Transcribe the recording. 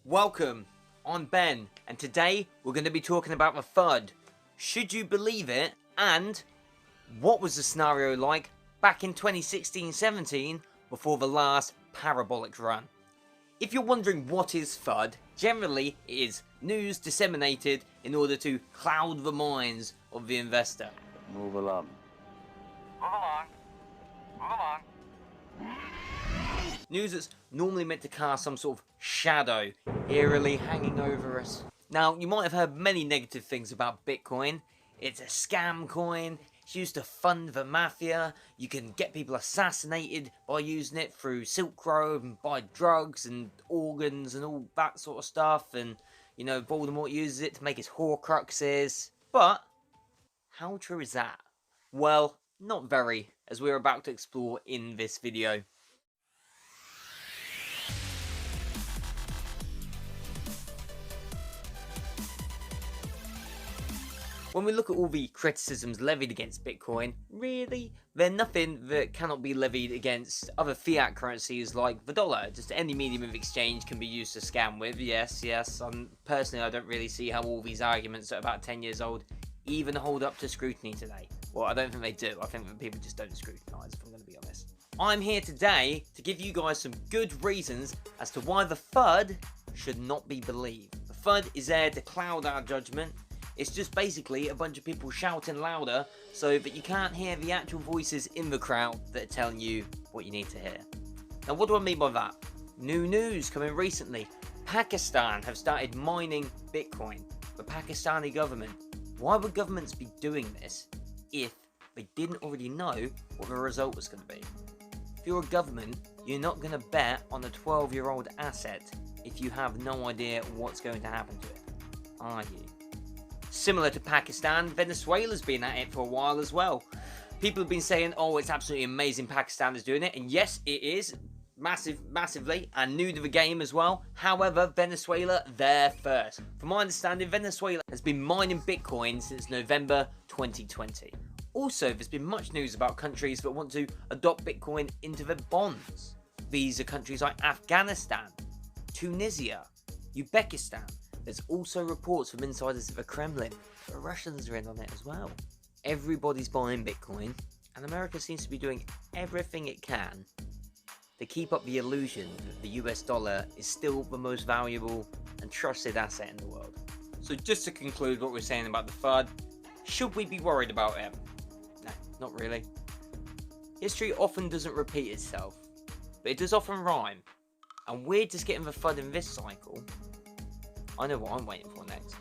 Welcome, I'm Ben, and today we're going to be talking about the FUD. Should you believe it? And what was the scenario like back in 2016-17 before the last parabolic run? If you're wondering what is FUD, generally it is news disseminated in order to cloud the minds of the investor. Move along. Move along. Move along. News that's normally meant to cast some sort of shadow eerily hanging over us. Now, you might have heard many negative things about Bitcoin. It's a scam coin. It's used to fund the mafia. You can get people assassinated by using it through Silk Road and buy drugs and organs and all that sort of stuff. And, you know, Voldemort uses it to make his Horcruxes. But how true is that? Well, not very, as we're about to explore in this video. When we look at all the criticisms levied against Bitcoin, really, they're nothing that cannot be levied against other fiat currencies like the dollar. Just any medium of exchange can be used to scam with. Yes. Personally, I don't really see how all these arguments that are about 10 years old even hold up to scrutiny today. Well, I don't think they do. I think that people just don't scrutinise, if I'm going to be honest. I'm here today to give you guys some good reasons as to why the FUD should not be believed. The FUD is there to cloud our judgment. It's just basically a bunch of people shouting louder so that you can't hear the actual voices in the crowd that are telling you what you need to hear. Now, what do I mean by that? New news coming recently. Pakistan have started mining Bitcoin. The Pakistani government. Why would governments be doing this if they didn't already know what the result was going to be? If you're a government, you're not going to bet on a 12-year-old asset if you have no idea what's going to happen to it, are you? Similar to Pakistan, Venezuela's been at it for a while as well. People have been saying, oh, it's absolutely amazing Pakistan is doing it. And yes, it is. Massively. And new to the game as well. However, Venezuela, they're first. From my understanding, Venezuela has been mining Bitcoin since November 2020. Also, there's been much news about countries that want to adopt Bitcoin into their bonds. These are countries like Afghanistan, Tunisia, Uzbekistan. There's also reports from insiders of the Kremlin. The Russians are in on it as well. Everybody's buying Bitcoin, and America seems to be doing everything it can to keep up the illusion that the US dollar is still the most valuable and trusted asset in the world. So just to conclude what we're saying about the FUD, should we be worried about it? No, not really. History often doesn't repeat itself, but it does often rhyme. And we're just getting the FUD in this cycle. I know what I'm waiting for next.